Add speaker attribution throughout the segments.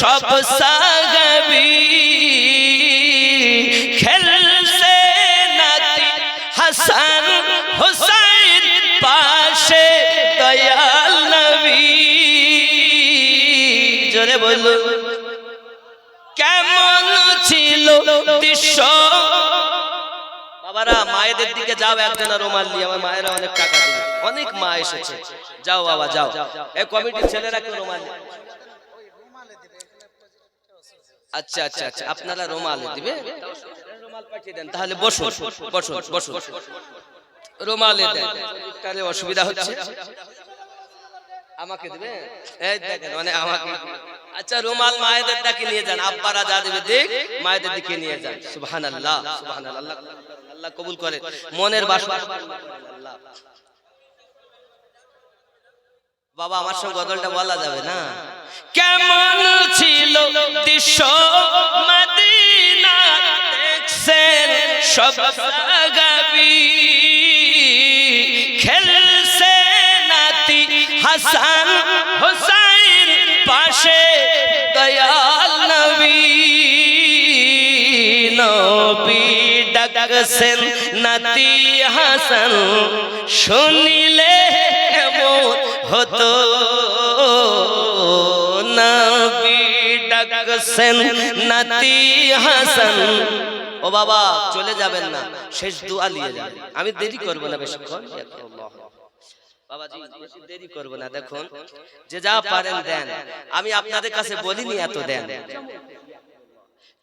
Speaker 1: সব সাহাবী খেলছে নাতি হাসান হুসাইন পাশে দয়াল নবী। জোরে বলো কেমন ছিল দৃশ্য। বাবারা মায়েদের দিকে যাও, একজনা রুমাল নিয়ে, আমার মায়েরা অনেক টাকা দিবে, অনেক মা এসেছে, যাও বাবা যাও, এই কমিটির ছেলেরা কেউ রুমাল। আচ্ছা আচ্ছা আচ্ছা, আপনারা রুমাল দিবে, রুমাল পাঠিয়ে দেন, তাহলে বসুন বসুন বসুন, রুমালে দেন, তাহলে অসুবিধা হচ্ছে। আমাকে দিবে, এই দেখেন মানে আমাকে। আচ্ছা রুমাল মায়েদের দিকে নিয়ে যান, আব্বারা যা দিবে দেখ, মায়েদের দিকে নিয়ে যান। সুবহানাল্লাহ সুবহানাল্লাহ, আল্লাহ কবুল করে মনের বাসনা। বাবা আমার সঙ্গে গজলটা বলা যাবে না? কেমন ছিল দৃশ্য মদিনা দেখছেন সব সাহাবী খেলছে নাতি হাসান হুসাইন পাশে দয়াল নবী। নবী ডাকছেন নাতি হাসান, শুনিলে কেমন হতো। নবী ডাকছেন নাতি হাসান। ও বাবা চলে যাবেন না, শেষ দোয়া নিয়ে যাবেন, আমি দেরি করব না বেশিক্ষণ। বাবাজি বেশি দেরি করব না, দেখুন যে যা পারেন দেন, আমি আপনাদের কাছে বলিনি এত দেন,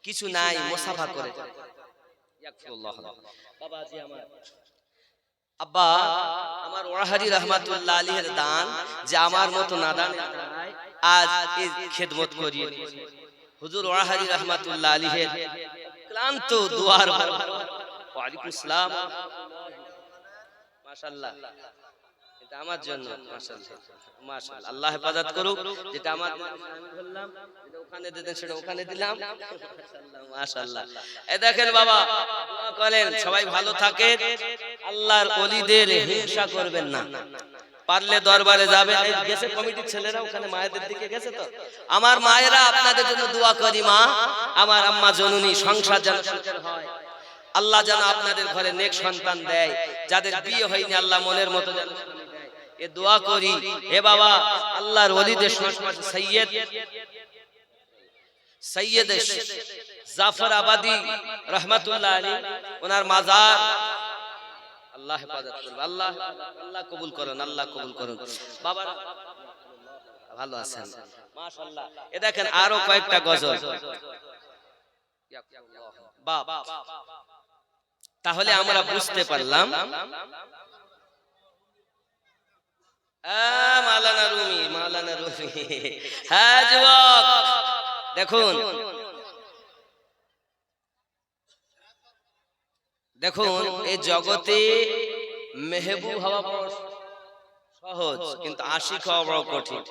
Speaker 1: কিছু নাই মুসাফা করে। বাবাজি আমার আব্বা আমার ওয়াহারি রহমাতুল্লাহ আলাইহির দান, যে আমার মতো নাদান আজ এই খেদমত করিয়ে হুজুর ওয়াহারি রহমাতুল্লাহ আলাইহির ক্লান্ত দুয়ার। ওয়া আলাইকুম আসসালাম, মাশাআল্লাহ, এটা আমার জন্য, মাশাআল্লাহ মাশাআল্লাহ, আল্লাহ হেফাজত করুক। যেটা আমার আমি বললাম এটা ওখানে দিতেন সেটা ওখানে দিলাম, মাশাআল্লাহ মাশাআল্লাহ। এই দেখেন বাবা দোয়া করেন সবাই ভালো থাকে, আল্লাহর ওলিদের হিংসা করবেন না, পারলে দরবারে যাবেন। এই গেছে কমিটির ছেলেরা ওখানে মায়েদের দিকে গেছে, তো আমার মায়েরা আপনাদের জন্য দোয়া করি। মা আমার আম্মা জননী সংসার যেন সুখের হয়, আল্লাহ যেন আপনাদের ঘরে নেক সন্তান দেয়, যাদের বিয়ে হয়নি আল্লাহ মনের মতো যেন এ দোয়া করি। হে বাবা আল্লাহর ওলিদের সৈয়দ সৈয়দ জাফর আবাদি রহমাতুল্লাহ আলাইহি ওনার মাজার আল্লাহ হেফাজত করুন, আল্লাহ আল্লাহ কবুল করুন, আল্লাহ কবুল করুন। বাবা ভালো আছেন মাশাআল্লাহ। এ দেখেন আরো কয়েকটা গজল। বাপ তাহলে আমরা বুঝতে পারলাম মাওলানা রুমি, মাওলানা রুমি। হ্যাঁ যুবক দেখুন দেখুন, এই জগতে মেহবুব হওয়া বড় সহজ, কিন্তু আশিক হওয়া বড় কঠিন।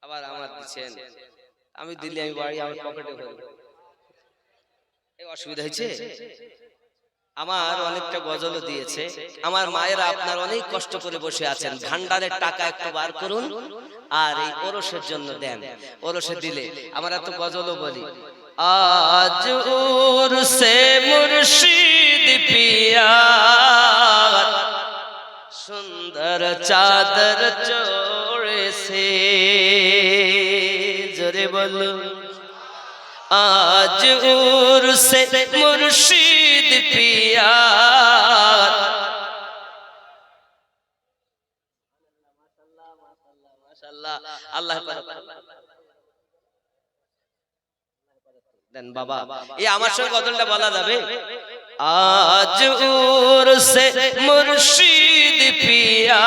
Speaker 1: আবার আমার দিচ্ছেন, আমি দিলে আমি বাড়ি আমার পকেটে ভরব, এই অসুবিধা হয়েছে। আমার অনেকটা গজলও দিয়েছে, আমার মায়েরা আপনার অনেক কষ্ট করে বসে আছেন, ভান্ডারের টাকা একটু বার করুন আর এই ওরসের জন্য দেন, ওরসে দিলে আমরা তো গজলও বলি। আজ উরসে মুর্শিদ পিয়া সুন্দর চাদর চড়েছে, জোরে বলো আজ উরসে মুর্শিদ পিয়া। মাশাআল্লাহ আল্লাহ দেন বাবা। এই আমার সঙ্গে গজলটা বলা যাবে? আজ উরসে মুর্শিদ পিয়া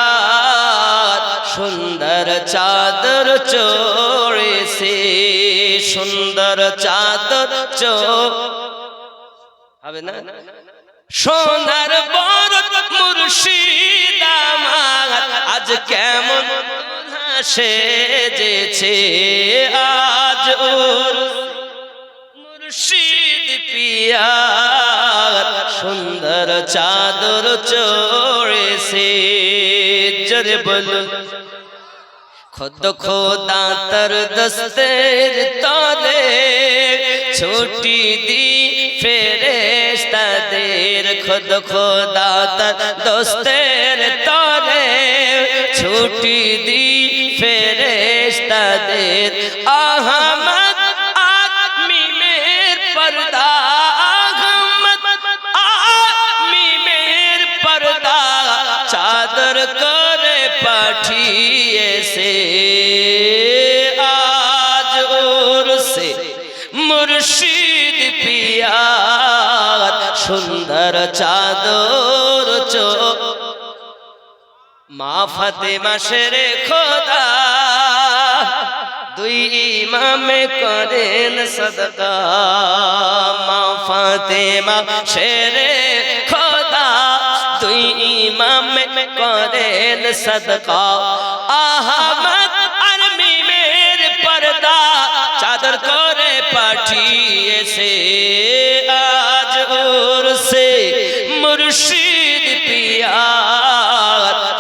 Speaker 1: সুন্দর চাদর চড়েছে, সুন্দর চাদর হবে না? সোনার বরত মুর্শিদ আমার আজ কেমন সেজেছে, আজ মুর্শিদ পিয়া সুন্দর চাদর চড়েছে, জোরে বলুন खुद खुदा तर दस्तेर तले छुट्टी दी फेरेश्ता देर खुद खुदा तर दस्तेर तले छुट्टी दी फेरेश्ता देर अहमद आदमी मेर पर्दा अहमद आदमी मेर पर्दा चादर करे पाठिए से आज और से मुर्शिद पिया सुंदर चादर चो मा फातिमा शेरे खुदा दुई इमामे करेन सदका मा फातिमा शेरे खुदा दुई इमामे करेन सदका अहमद आर्मी मेर पर्दा चादर करे पाठिए से आज और से मुर्शिद पिया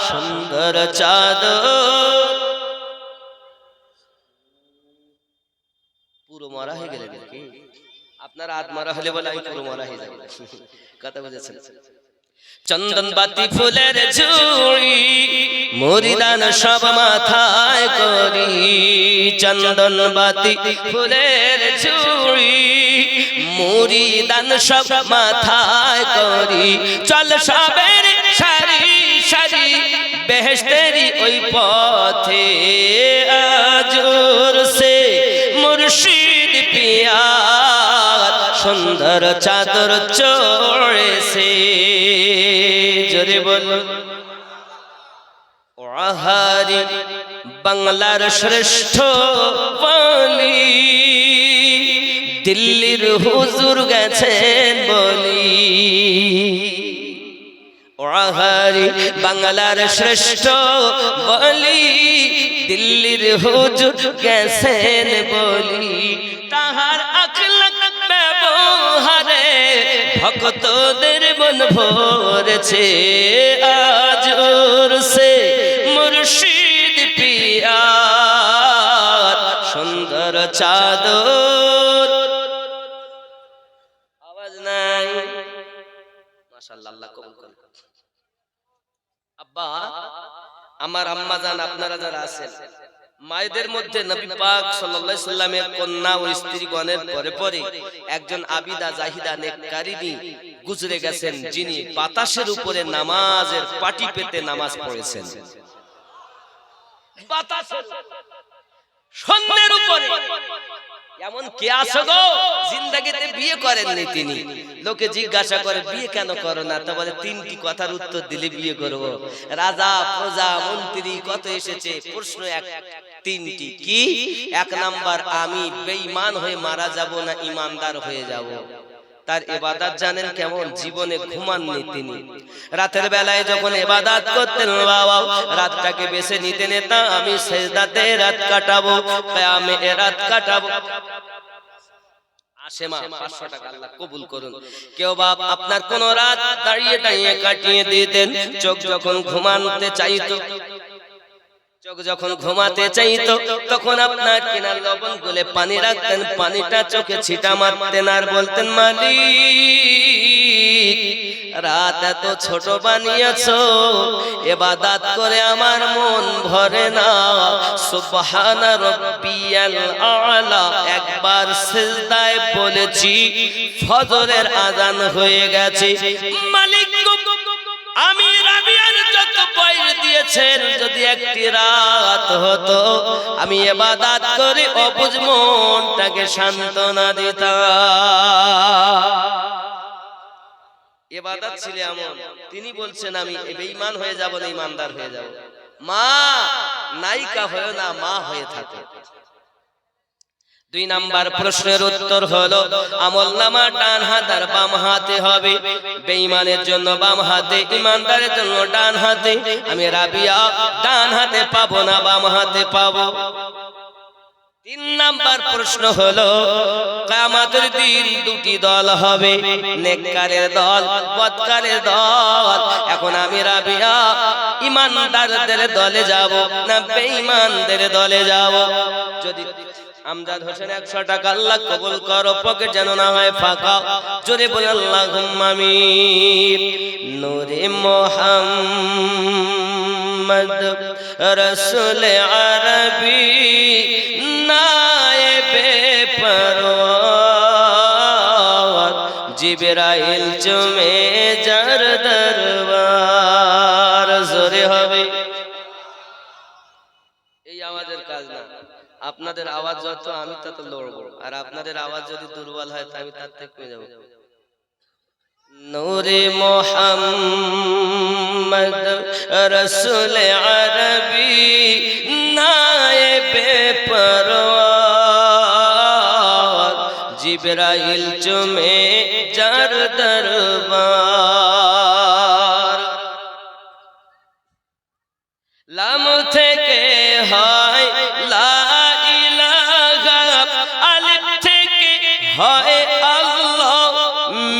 Speaker 1: सुंदर चादर পুরো মারা হয়ে গেলেন কি আপনার হাত মারা হলে বলে আমি পুরো মারা হয়ে যাব কথা বুঝেছেন চন্দন বাতি ফুলের ঝুড়ি মুরিদান সব মাথায় করি চন্দন বাতি ফুলের ঝুড়ি মুরিদান সব মাথায় করি চল সবের সারি সারি বেহেশতেরি ওই পথে আজর সে মুর্শিদ পিয়া সুন্দর চাদর চড়েছে জোরে বলো ওয়াহারি বাংলার শ্রেষ্ঠ ওয়ালি দিল্লির হুজুর গেছেন বলি ওয়াহারি বাংলার শ্রেষ্ঠ ওয়ালি দিল্লির হুজুর গেছেন বলি তাহার আখলাক ব্যবহারে ভক্তদের মন ভরেছে আজ ওর সে মুর্শিদ পিয়া সুন্দর চাদর আওয়াজ নাই মাশাআল্লাহ আল্লাহ কবুল করুন আব্বা আমার আম্মা জান আপনারা যারা আছেন মায়েদের মধ্যে নবী পাক সাল্লাল্লাহু আলাইহি সাল্লামের কন্যা ও স্ত্রীগণের পরে পরে একজন আবিদা জাহিদা নেককারিনী গুজরে গেছেন যিনি বাতাসের উপরে নামাজের পাটি পেতে নামাজ পড়েছেন বাতাসের সন্ধ্যের উপরে এমন কে আছে গো জিন্দেগিতে বিয়ে করেননি তিনি লোকে জিজ্ঞাসা করে বিয়ে কেন করো না তা বলে তিনটি কথার উত্তর দিলে বিয়ে করব রাজা প্রজা মন্ত্রী কত এসেছে প্রশ্ন এক তিনটি কি এক নাম্বার আমি বেঈমান হয়ে মারা যাব না ঈমানদার হয়ে যাব তার ইবাদত জানেন কেমন জীবনে ঘুমাননি তিনি রাতের বেলায় যখন ইবাদত করতেন বাবা রাতটাকে বেছে নিতে নেতা আমি সিজদাতে রাত কাটাবো কিয়ামে রাত কাটাবো আশেমা 500 টাকা আল্লাহ কবুল করুন কেউ বাপ আপনার কোন রাত দাঁড়িয়ে দাঁড়িয়ে কাটিয়ে দিতেন চোখ যখন ঘুমাতে চাইতো চোখ যখন ঘুমাতে চাইতো তখন আপনার কিনার লবণ গুলে পানি রাখতেন পানিটা চোখে ছিটা মারতেন আর বলতেন মালিক রাত এত ছোট বানিয়েছো ইবাদত করে আমার মন ভরে না সুবহানা রাব্বিয়াল আলা একবার সিজদায় বলেছি ফজরের আযান হয়ে গেছে মালিক আমি রাবিয়ার যত বয়স দিয়েছেন যদি একটি রাত হতো আমি ইবাদত করে অবুঝ মনটাকে সান্ত্বনা দিতাম ইবাদত ছিল এমন তিনি বলছেন আমি বেঈমান হয়ে যাব না ঈমানদার হয়ে যাব মা নায়িকা হয় না মা হয়ে থাকে দুই নাম্বার প্রশ্নের উত্তর হলো আমলনামা ডান হাত আর বাম হাতে হবে বেঈমানের জন্য বাম হাতে ঈমানদারের জন্য ডান হাতে আমি রাবিয়া ডান হাতে পাবো না বাম হাতে পাবো তিন নাম্বার প্রশ্ন হলো কিয়ামতের দিন দুটি দল হবে নেককারের দল বদকারের দল এখন আমি রাবিয়া ইমানদারদের দলে যাব না বেঈমানদের দলে যাব? যদি আমজাদ হোসেন 100 টাকা আল্লাহ কবুল করো, পকেট যেন না হয় ফাঁকা। জোরে বলে আল্লাহুম্মা আমিন। নূরে মুহাম্মদ রাসূল আরবি নায়েবে পরওয়ার, জিবরাইল চুমে যার দরবার। জোরে হবে। এই আওয়াজের কাজ না, আপনাদের আওয়াজ যত আমি তত লড়বো, আর আপনাদের আওয়াজ যদি দুর্বল হয় তো আমি তার থেকে কমে যাবো। নূরে মুহাম্মদ রাসূল আরবি নায়েবে পরওয়ার, জিবরাইল চুমে যার দরবার। লাম থেকে হয় লা ইলাহা, আলিফ থেকে হয় আল্লাহ,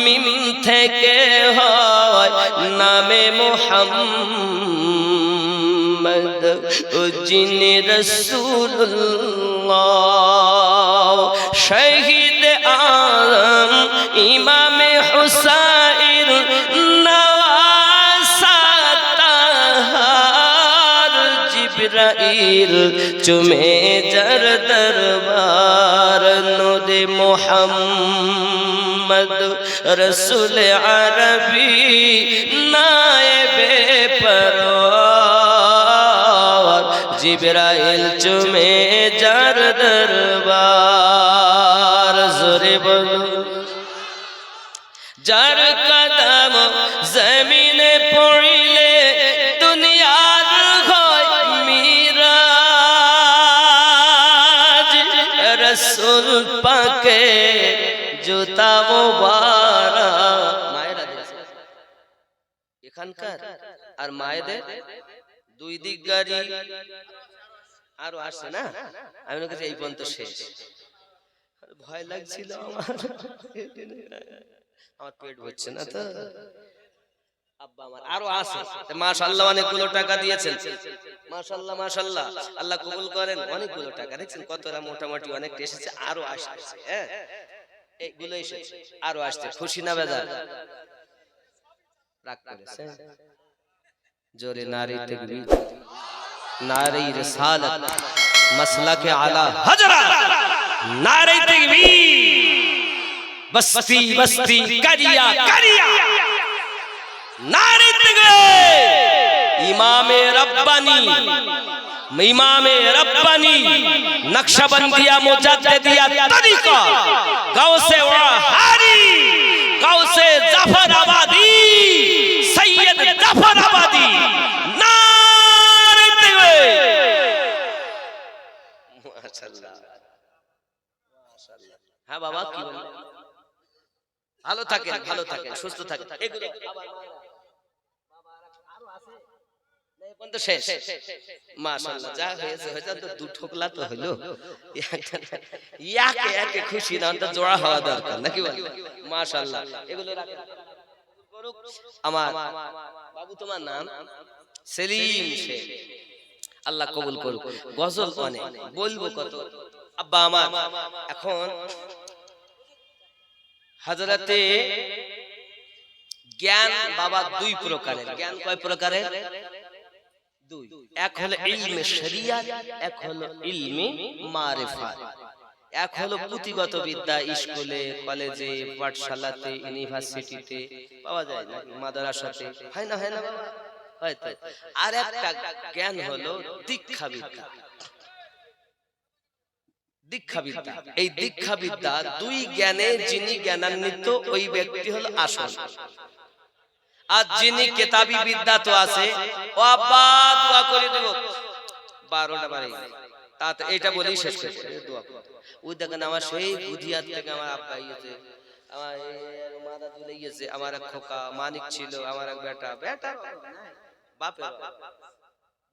Speaker 1: মিম থেকে হয় নামে মুহাম্মদ ও যিনি রাসূলুল্লাহ। শহীদ আযম ইমামে হুসাইন জিবরাইল চুমে যার দরবার। নূরে মুহাম্মদ রাসূল আরবি নায়েবে পরওয়ার, জিবরাইল চুমে যার দরবার। জোরে বলো। যার কদম জমিনে পড়িলে দুনিয়ার হয় মিরাজ, রাসূল পাকে জুতা মোবারক। মায়েরা এখানকার আর মায়েদের দুই দিক গাড়ি আরো আসে না, আমি কাছে এই পর্যন্ত শেষ। ভয় লাগছিল আমার পেট ভরছে না তো। আব্বা আমার আরো আছে, মাশাআল্লাহ অনেকগুলো টাকা দিয়েছেন। মাশাআল্লাহ মাশাআল্লাহ, আল্লাহ কবুল করেন। অনেকগুলো টাকা দেখছেন কতটা মোটামুটি অনেক এসেছে, আরো আসছে। হ্যাঁ এইগুলো এসেছে, আরো আসছে। খুশি না বেজার? রাগ করেছে? জোরে নারে তাকবীর, নারে রিসালাত, মাসলাকে আলা হযরত, নারে তাকবীর। বস্তি বস্তি করিয়া করিয়া নারে তাকবীর। ইমামে রব্বানি, ইমামে রব্বানি, নকশবন্দিয়া মুজাদ্দিদিয়া তরিকা, গাউসে ওয়াহারি, গাউসে জাফরাবাদী, সৈয়দ জাফরাবাদী, নারে তাকবীর। মাশাআল্লাহ মাশাআল্লাহ। হ্যাঁ বাবা কি বলেন? ভালো থাকেন, ভালো থাকেন, সুস্থ থাকেন। এগুলো আবার আরো আছে না? এই পর্যন্ত শেষ। মাশাআল্লাহ যা হয়েছে হয়েছে, তো দু ঠোকলা তো হলো। একে একে খুশি না তো জোড়া হওয়া দরকার নাকি বল? মাশাআল্লাহ এগুলো রাখেন। আমার বাবু তোমার নাম সেলিম শেখ, আল্লাহ কবুল করুক। গজল অনেক বলবো কত। আব্বা আমার এখন হযরতে জ্ঞান বাবা দুই প্রকারের। জ্ঞান কয় প্রকারের? দুই। এক হলো ইলমে শরিয়াত, এক হলো ইলমে মারিফাত। এক হলো পুঁথিগত বিদ্যা, স্কুলে কলেজে পাঠশালাতে ইউনিভার্সিটিতে পাওয়া যায় না, মাদ্রাসাতে হয় না? হয় না বাবা? হয়তো। আর একটা জ্ঞান হলো দীক্ষা বিদ্যা। দীক্ষা বিদ্যা, এই দীক্ষা বিদ্যা দুই জ্ঞানে যিনি জ্ঞানান্বিত ওই ব্যক্তি হলো আসল। আর যিনি কেতাবি বিদ্যা তো আছে, ও আব্বা দোয়া করে দেব 12টা বারে তাতে এটা বলেই শেষ করে দোয়া করব। ওই দেখেন আমার সেই বুধিয়াত থেকে আমার আব্বা ইয়েছে, আমার মাথা তুলে গিয়েছে, আমার এক খোকা মানিক ছিল, আমার এক বেটা বাপের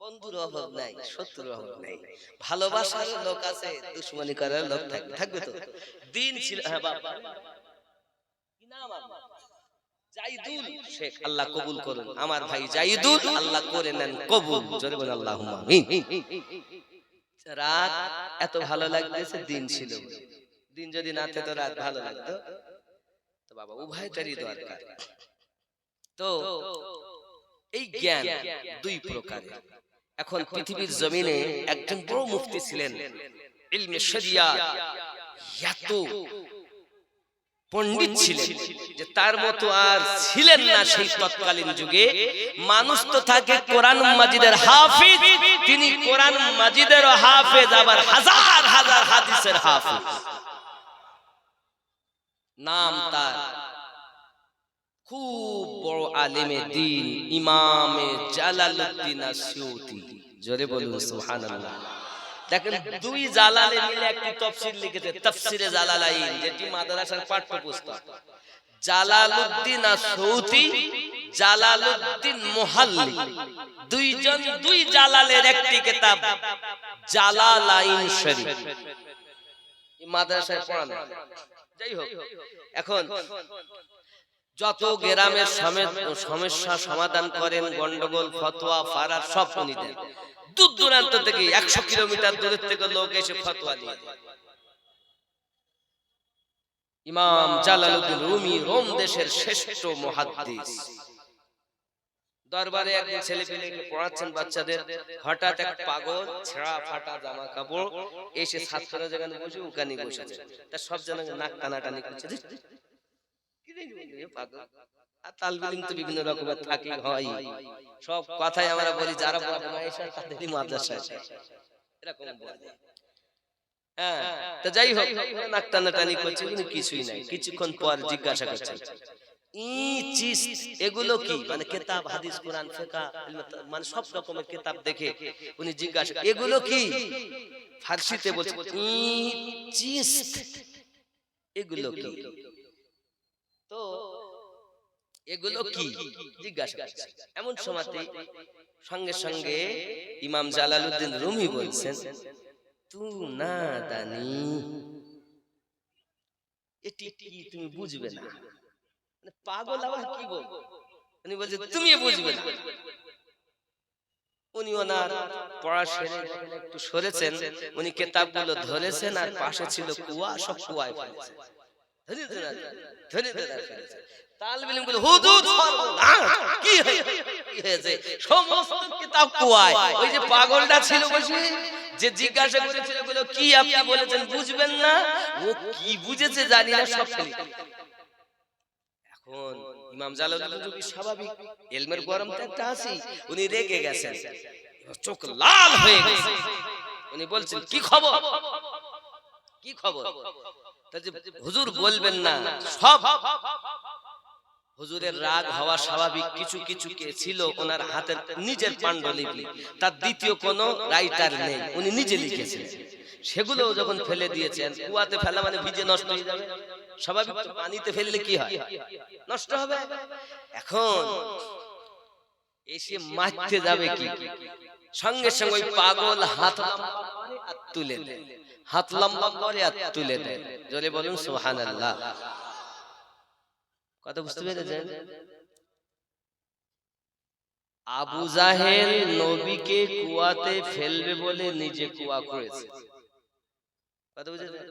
Speaker 1: বন্ধুর অভাব নাই, শত্রুর অভাব নাই, ভালোবাসার লোক আছে, দুশমনি করার লোক থাকবে তো। দিন ছিল। হ্যাঁ বাবা কি নাম আপনার? জাইদুল শেখ, আল্লাহ কবুল করুন। আমার ভাই জাইদুল, আল্লাহ করে নেন কবুল। জোরে বলেন আল্লাহুম্মা আমিন। রাত এত ভালো লাগতেছে, দিন ছিল। দিন যদি না থাকতো রাত ভালো লাগতো? তো বাবা উভয়টারই দরকার। তো এই জ্ঞান দুই প্রকারের। এখন পৃথিবীর জমিনে একজন বড় মুফতি ছিলেন, ইলমে শরিয়াত এত পণ্ডিত ছিলেন যে তার মতো আর ছিলেন না সেই তৎকালীন যুগে। মানুষ তো থাকে কোরআন মাজিদের হাফিজ, তিনি কোরআন মাজিদের হাফেজ, আবার হাজার হাজার হাদিসের হাফিজ। নাম তার খুব বড় আলেমে দ্বীন ইমামে জালালউদ্দিন আসিউতি। জোরে বলুন সুবহানাল্লাহ। দেখেন দুই জালালে মিলে একটি তাফসীর লিখেছে, তাফসীরে জালালাইন, যেটি মাদ্রাসার পাঠ্যপুস্তক। জালালউদ্দিন আসিউতি, জালালউদ্দিন মুহাল্লি, দুইজন দুই জালালের একটি কিতাব জালালাইন শরীফ। এই মাদ্রাসায় পড়ানো। যাই হোক, এখন যত গ্রামের সমস্যা সমাধান করেন, গন্ডগোল, ফতোয়া, ফারাত সব উনি দেন। দূর দূরান্ত থেকে 100 কিলোমিটার দূর থেকে লোক এসে ফতোয়া দিয়ে দেয়। ইমাম জালালউদ্দিন রুমি রোম দেশের শ্রেষ্ঠ মুহাদ্দিস। দরবারে একদিন ছেলে পেলেকে পড়াচ্ছেন বাচ্চাদের, হঠাৎ এক পাগল ছেঁড়া ফাটা জামা কাপড় এসে ছাত্ররা যেখানে বসে ওখানে বসেছে। তা সব জনে নাক টানাটানি করছে, আর তালবিলিং তো বিভিন্ন রকমের থাকে হয়। সব কথাই আমরা বলি যারা বদমাইশ তাদেরই মাদ্রাসায় এরকম বলে। হ্যাঁ, তো যাই হোক, নাক টানাটানি করছে, কিন্তু কিছুই নাই। কিছুক্ষণ পর জিজ্ঞাসা করছে, এগুলো কি? মানে কিতাব, হাদিস, কোরআন, ফিকহ, মানে সব রকমের কিতাব দেখে উনি জিজ্ঞাসা, এগুলো কি? ফারসিতে বলছে এগুলো কি? তো এগুলো কি জিজ্ঞাসা করছে। এমন সময়তে সঙ্গে সঙ্গে ইমাম জালালউদ্দিন রুমি বলছেন, তু না দানি, এটি কি তুমি বুঝবে না? মানে পাগল আবার কি বলবো? উনি বলছে তুমি বুঝবে না। উনি ওনার পড়া সেরে একটু সরেছেন, উনি কিতাবগুলো ধরেছেন, আর পাশে ছিল কুয়া, সব কুয়ায় ফেলেছেন। তালবিলিম বলে, হুজুর কি হয়েছে? সমস্ত কিতাব কুয়ায়। ওই যে পাগলটা ছিল বসে, যে জিজ্ঞাসা করেছিল এগুলো কি, আপনি বলেছেন বুঝবেন না, ও কি বুঝেছে জানি না, সব ফেলে। এখন ইমাম জালালউদ্দিন রুমি স্বাভাবিক, ইলমের গরম তো একটা আছে, উনি রেগে গেছেন, চোখ লাল হয়ে গেছে। উনি বলছেন, কি খবর, কি খবর? হুজুর বলবেন না। সব হুজুরের রাগ হওয়া স্বাভাবিক। কিছু কিছু কে ছিল ওনার হাতের নিজের পাণ্ডুলিপি, তার দ্বিতীয় কোনো রাইটার নেই, উনি নিজে লিখেছেন। সেগুলো যখন ফেলে দিয়েছেন, কুয়াতে ফেলা মানে ভিজে নষ্ট হয়ে যাবে, স্বাভাবিক। পানিতে ফেললে কি হয়? নষ্ট হবে। এখন এসে মারতে যাবে কি, সঙ্গে সঙ্গে ওই পাগল হাত তুলে দেয়, হাত লম্বা করে আর তুলে দেয়। জোরে বলুন সুবহানাল্লাহ। কথা বুঝতে পেরেছেন? আবু জাহেল নবীকে কুয়াতে ফেলবে বলে নিজে কুয়া করেছে। কথা বুঝেছেন?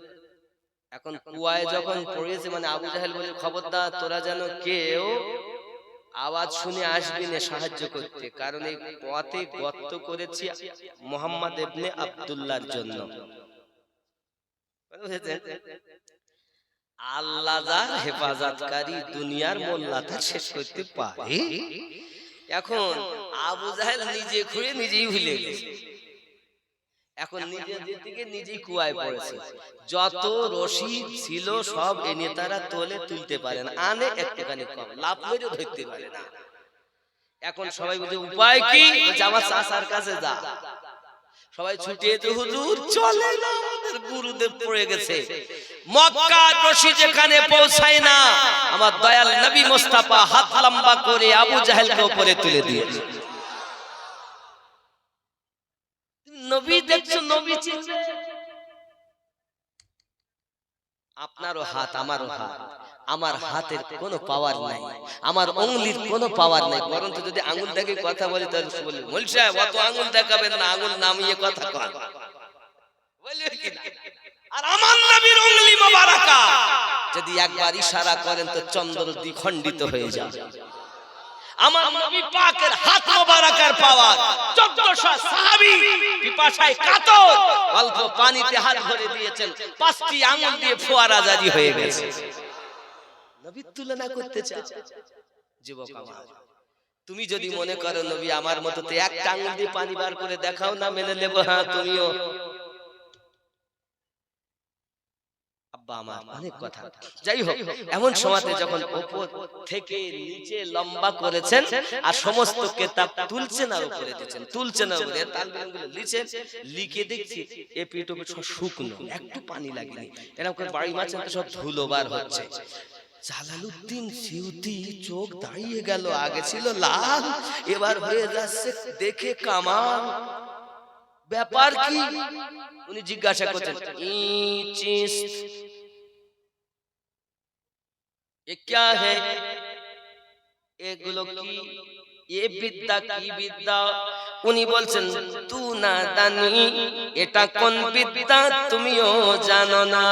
Speaker 1: এখন কুয়ায় যখন পড়েছে, মানে আবু জাহেল বলে, খবরদার তোরা যেন কেউ আওয়াজ শুনে আসবি না সাহায্য করতে, কারণ এই পথে গর্ত করেছি মুহাম্মদ ইবনে আব্দুল্লাহর জন্য। আল্লাহ যার হেফাজতকারী, দুনিয়ার মোল্লা তা শেষ করতে পারে। এখন আবু জাহেল নিজে খুঁড়ে নিজেই ভুলে গেছে। এখন নিজের দিকে নিজেই কুয়ায় পড়েছে। যত রশি ছিল সব এনে তারা তোলে, তুলতে পারে না, আনে একটুখানি কম, লাভ মেরেও ধরতে পারে না। এখন সবাই বলছে উপায় কি? বলছে আমার চাচার কাছে যা। সবাই ছুটে এসে, হুজুর চলে না, আমাদের গুরুদেব পড়ে গেছে। মক্কার রশি যেখানে পৌঁছায় না, আমার দয়াল নবী মুস্তাফা হাত লম্বা করে আবু জাহেলকে উপরে তুলে দিয়েছে। নবী দেখছো, নবী চিনবে। আপনারও হাত আমারও হাত, আমার হাতের কোনো পাওয়ার নাই, আমার উঙ্গলির কোনো পাওয়ার নাই। বরং তো যদি আঙ্গুল দেখে কথা বলি তাহলে বলি মৌলভী সাহেব অত আঙ্গুল দেখাবেন না, আঙ্গুল নামিয়ে কথা কন, বলবে কি না? আর আমার নবীর উঙ্গলি মোবারকা যদি একবার ইশারা করেন তো চন্দ্র দ্বিখণ্ডিত হয়ে যায়। আমার নবী পাকের হাত মোবারকের পাওয়ার 1400 সাহাবী পিপাসায় কাতর অল্প পানিতে হাত ভরে দিয়েছেন, 5টি আঙ্গুল দিয়ে ফোয়ারা জারি হয়ে গেছে। নবীর তুলনা করতে চাও? যুবক আমার, তুমি যদি মনে করো নবী আমার মতো, তো একটা আঙ্গুল দিয়ে পানি বার করে দেখাও না, মেনে নেব। হ্যাঁ তুমিও আব্বা আমার অনেক কথা। যাই হোক, এমন সময়তে যখন উপর থেকে নিচে লম্বা করেছেন আর সমস্ত কিতাব তুলছেন আর উপরে দিচ্ছেন, তুলছেন আর উপরে তালবিনগুলো লিখছেন, লিখে দেখছি এপিটুপি সব শুকনো, একটু পানি লাগেনি। এরকম করে বাড়ি মারছেন তো সব ধুলোবার হচ্ছে। জালালউদ্দিন সিউতি চোখ দাঁড়িয়ে গেল, আগে ছিল লাল এবার হয়ে যাচ্ছে দেখে কামাল, ব্যাপার কি? উনি জিজ্ঞাসা করছেন ये क्या है, এগুলো কি, এ বিদ্যা কি বিদ্যা? উনি বলছেন তু না জানি এটা কোন বিদ্যা তুমিও জানো না।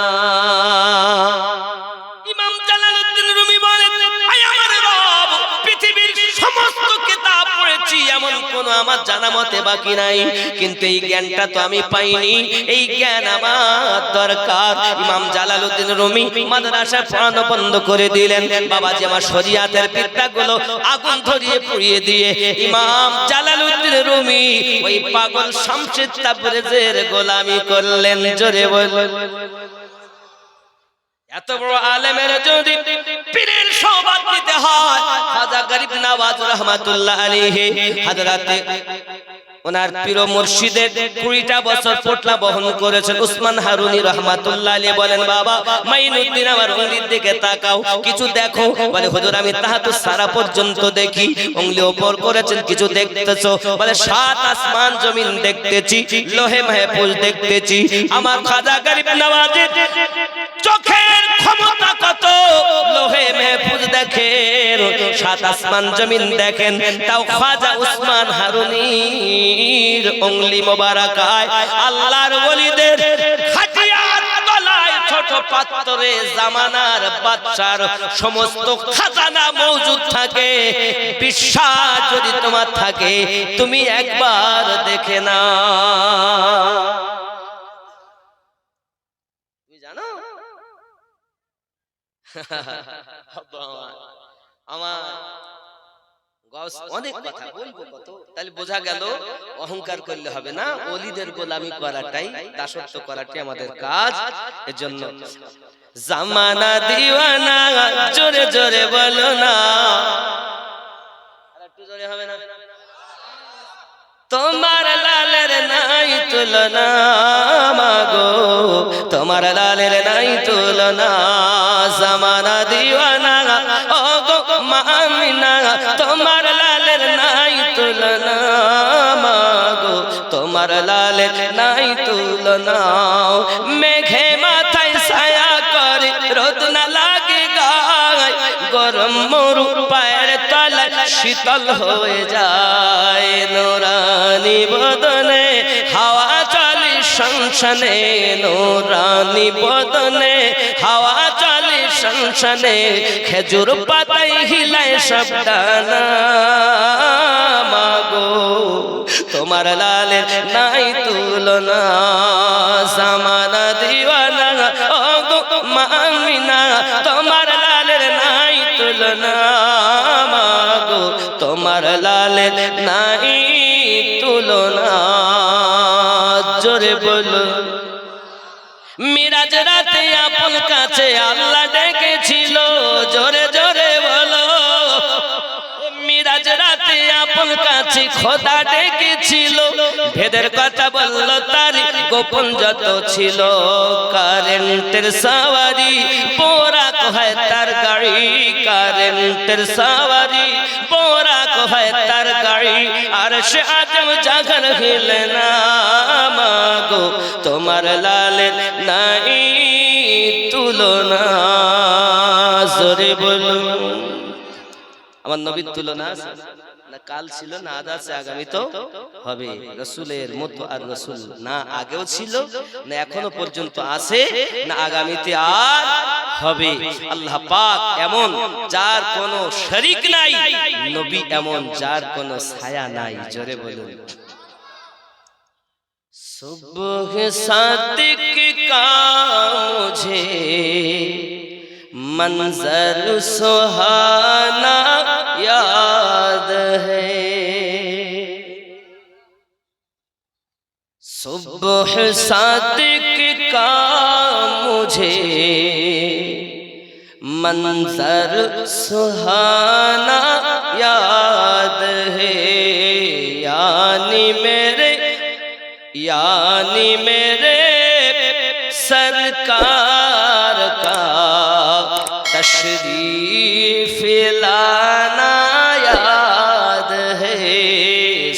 Speaker 1: ইমাম জালালউদ্দিন রুমি বলেন আয় আমার রব, পৃথিবীর সমস্ত কিতাব পড়েছি, এমন কোন আমার জানা মতে বাকি নাই, কিন্তু এই জ্ঞানটা তো আমি পাইনি, এই জ্ঞান আমার দরকার। ইমাম জালালউদ্দিন রুমি মাদ্রাসা পড়ানো বন্ধ করে দিলেন। বাবাজি আমার শরিয়াতের বিদ্যাগুলো আগুন ধরিয়ে পুড়িয়ে দিয়ে ইমাম জালালউদ্দিন রুমি ওই পাগল শামসুদ তাবরেজের গোলামি করলেন। জোরে বলেন। এত বড় আলেমের যদি পীরের সওগাত দিতে হয়, খাজা গরিব নওয়াজ রহমাতুল্লাহ আলাইহি হযরতে ওনার পীর মুর্শিদের 20টা বছর পোটলা বহন করেছেন উসমান হারুনি রহমাতুল্লাহ আলাইহি বলেন বাবা মাইনুদ্দিন আমার উঙ্গলির দিকে তাকাও, কিছু দেখো। বলে হুজুর আমি তাহাতুস সারা পর্যন্ত দেখি। উঙ্গলি ওপর করেছেন, কিছু দেখতেছো? বলে 7 আসমান জমিন দেখতেছি, লোহে মাহফুজ দেখতেছি। আমার খাজা গরিব নওয়াজের চোখের ক্ষমতা কত, লোহে মাহফুজ দেখেন, 7 আসমান জমিন দেখেন, তাও খাজা উসমান হারুনির উঙ্গলি মোবারকায় আল্লাহর ওলিদের খাটিয়ার তলায় ছোট পাত্রে জামানার বাদশার সমস্ত খাজানা মওজুদ থাকে। বিশ্বাস যদি তোমার থাকে তুমি একবার দেখে না। তুমি জানো আমার অনেক কথা বলবো, কত তাহলে বোঝা গেল অহংকার করলে হবে না, ওলিদের গোলামি করাটাই দাসত্ব করাটাই আমাদের কাজ। এজন্য জামানা দিওয়ানা জোরে জোরে বলো না, আর একটু জোরে হবে না? তোমার লালের নাই তুলনা মাগো, তোমার লালের নাই তুলনা, জামানা দিওয়ানা ও গো মামিনা, তোমার লালের নাই তুলনা মাগো, তোমার লালের নাই তুলনা। মেঘে মাথায় ছায়া করে রোদ না লাগে গায়, গরম মরু পায়ের তলায় শীতল হয়ে যায়। নোরানি বদনে হাওয়া চলে সংসনে, নোরানি বদনে হাওয়া চলে সংসনে, খেজুর পাতায় হিলায় সব ডানা মাগো, তোমার লালের নাই তুলনা, জামানা দিওয়ানা ও গো মামিনা, তোমার লালের নাই তুলনা মাগো, তোমার লালের নাই তুলনা। জোরে বলো। মিরাজ রাতে আপন কাছে আল্লাহ ডেকেছিল, জোরে জোরে বলো। মিরাজ রাতে আপন কাছে খোদা ডেকেছিল, ভেদের কথা বলল তারি গোপন যত ছিল। কারেন্টের সাওয়ারি পোরা কোহায় তার গাড়ি, কারেন্টের সাওয়ারি পোরা কোহায় তার গাড়ি, আর সে আজম জাগর হিলে না মাগো, তোমার লালের নাই তুলনা, জোরে বলুন আমার নবীর তুলনা আছে না? কাল ছিল না, আজ আছে, আগামী তো হবে। রাসূলের মতো আর রাসূল না আগেও ছিল, না এখনো পর্যন্ত আছে, না আগামীতে আর হবে। আল্লাহ পাক এমন যার কোনো শরীক নাই, নবী এমন যার কোনো ছায়া নাই। জোরে বলুন सुबह सादिक का मुझे मंजर सुहाना याद है, सुबह सादिक का मुझे मंजर सुहाना याद है, यानी मेरे सरकार का तशरीफ लाना याद है,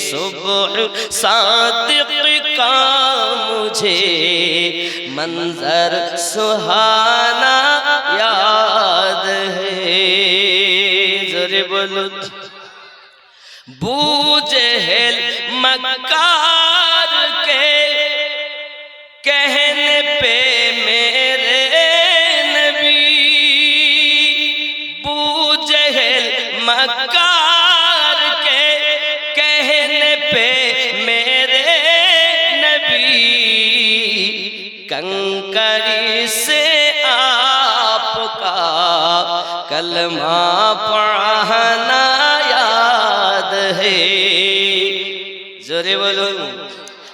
Speaker 1: सुबह सादिक का मुझे मंजर सुहाना याद है। ज़रा बोलो बूजहल मक्कार के कहने पे मेरे नबी, बूजहल मक्कार के कहने पे मेरे नबी, कंकरी से आपका कलमा पढ़ना याद है। जोरे बोलो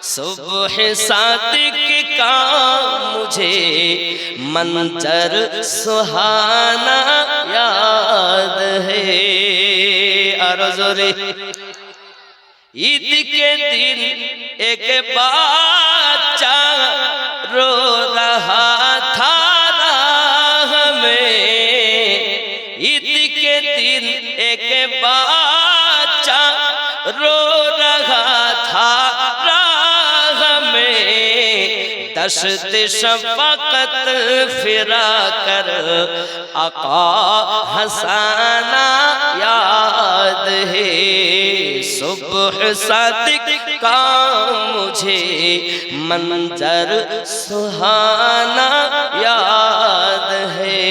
Speaker 1: सुबह सादिक का मुझे मंजर सुहाना याद है। और जोरे ईद के दिन एक बच्चा रो रहा था राह में, ईद के दिन एक बच्चा रो रहा था राह में, दश्त शफ़क़त फिरा कर आका हसाना याद है, सुबह सादिक का मुझे मंजर सुहाना याद है।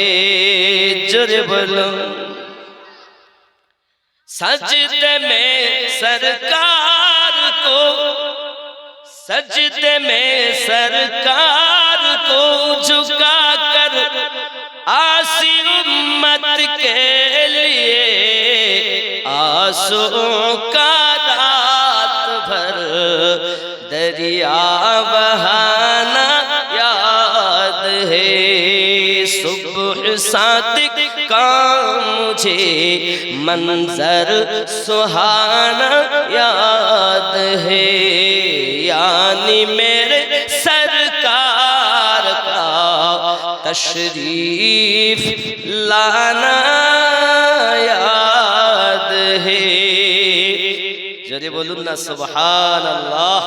Speaker 1: जोरे बोलो सजदे में सरकार को, सजदे में सरकार को झुका कर आसी उम्मत के लिए आंसुओं का रात भर दरिया बहाना याद है, सुबह सादिक का मुझे मंजर सुहाना याद है, यानी मेरे सरकार का तशरीफ लाना याद है। जरे बोलून ना सुबहानाल्लाह।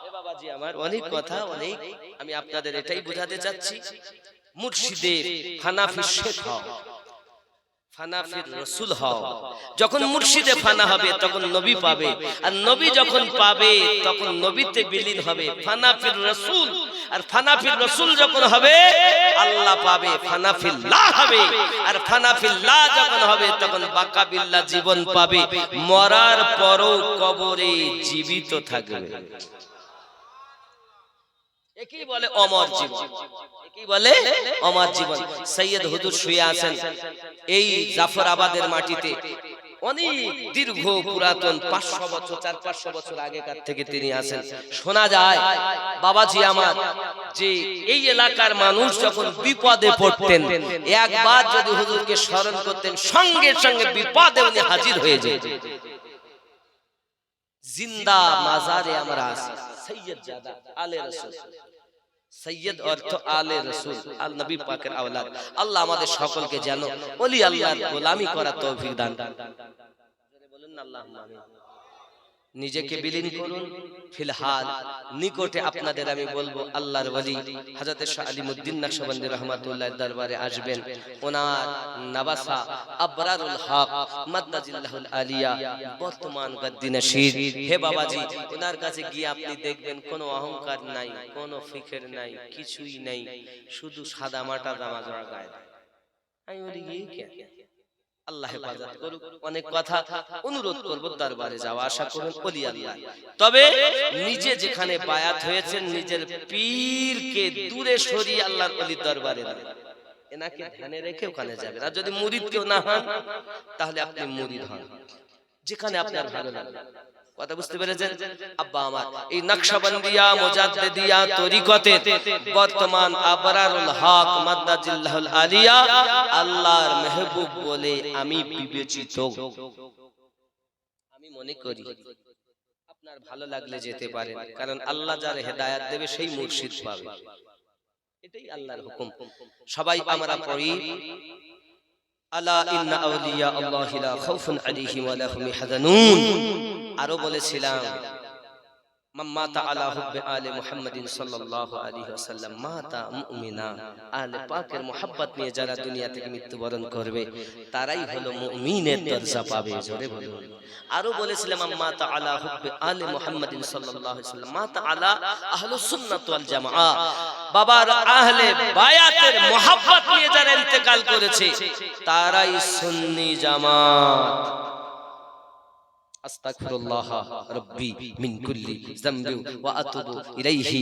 Speaker 1: ए बाबाजी আমার অনেক কথা, অনেক আমি আপনাদের এটাই বোঝাতে চাচ্ছি, মুর্শিদের হানাফি শেখ হও, ফানাফির রাসূল হও। যখন মুর্শিদে ফানা হবে তখন নবী পাবে, আর নবী যখন পাবে তখন নবীতে বিলীন হবে ফানাফির রাসূল, আর ফানাফির রাসূল যখন হবে আল্লাহ পাবে, ফানাফিল্লাহ হবে, আর ফানাফিল্লাহ যখন হবে তখন বাকা বিল্লাহ জীবন পাবে, মরার পরও কবরে জীবিত থাকবে। একই বলে অমর জীবন, একই বলে অমর জীবন। সৈয়দ হুজুর শুয়ে আছেন এই জাফরাবাদের মাটিতে, অনেক দীর্ঘ পুরাতন 500 বছর 400-500 বছর আগেকার থেকে তিনি আছেন। শোনা যায় বাবাজি আমার যে এই এলাকার মানুষ যখন বিপদে পড়তেন একবার যদি হুজুরকে স্মরণ করতেন সঙ্গে সঙ্গে বিপদে উনি হাজির হয়ে যেতেন। জিন্দা মাজারে আমরা আছি, সৈয়দ জাদা আলে রাসূল, সৈয়দ অর্থ আলে রাসূল, আল নবী পাকের আওলাদ। আল্লাহ আমাদের সকলকে যেন ওলি আল্লাহর গোলামি করার তৌফিক দান করেন। বলুন না আল্লাহুম্মা আমিন। নিজেকে বিলীন করুন। ফিলহাল নিকটে আপনাদের আমি বলবো আল্লাহর ওলি হযরত শাহ আলিমউদ্দিন নকশবন্দি রহমাতুল্লাহর দরবারে আসবেন। ওনার নওয়াসা আবরারুল হক মাদ্দাজিল্লাহুল আলিয়া বর্তমান গদ্দিনশীর। হে বাবাজি, ওনার কাছে গিয়ে আপনি দেখবেন কোনো অহংকার নাই, কোনো ফিকির নাই, কিছুই নাই, শুধু সাদা মাটা জামা জড়া গায়ে। আমি বলি এই কে? আল্লাহ হেফাজত করুক। অনেক কথা অনুরোধ করব, দরবারে যাওয়া আশা করুন ওলি আল্লাহ। তবে নিজে যেখানে বায়াত হয়েছেন নিজের পীরকে দূরে সরিয়ে আল্লাহর ওলির দরবারে যান, এনাকে ধ্যানে রেখে ওখানে যাবেন। আর যদি মুরিদ কেউ না হন তাহলে আপনি মুরিদ হন, যেখানে আপনার ভালো লাগে। কথা বুঝতে পেরেছেন? আব্বা আমার এই নকশবন্দিয়া মুজাদ্দিদিয়া তরিকতের বর্তমান আবরারুল হক মাদ্দাজিল্লাহুল আলিয়া আল্লাহর মেহবুব বলে আমি বিবেচিত। আমি মনে করি আপনার ভালো লাগলে যেতে পারেন, কারণ আল্লাহ যার হেদায়েত দেবে সেই মুর্শিদ পাবে, এটাই আল্লাহর হুকুম। সবাই আমরা পড়ি আলা ইন্না আউলিয়া আল্লাহি লা খাউফুন আলাইহিম ওয়া লা হুম ইয়াহজানুন। আরো বলেছিলাম মাতা আলা হুব্বে আলে মুহাম্মাদিন সাল্লাল্লাহু আলাইহি ওয়াসাল্লাম মাতা মুমিনা। আলে পাকের মোহাব্বত নিয়ে যারা দুনিয়া থেকে মৃত্যুবরণ করবে তারাই হলো মুমিনের দরজা পাবে। জোরে বলুন। আরো বলেছিলাম মাতা আলা হুব্বে আলে মুহাম্মাদিন সাল্লাল্লাহু আলাইহি ওয়াসাল্লাম মাতা আলা আহলুস সুন্নাত ওয়াল জামাআ। বাবার আহলে বায়াতের মোহাব্বত নিয়ে যারা ইন্তেকাল করেছে তারাই সুন্নি জামাত। আস্তাগফিরুল্লাহ রাব্বি মিন কুল্লি যামবি ওয়া আতুবু ইলাইহি।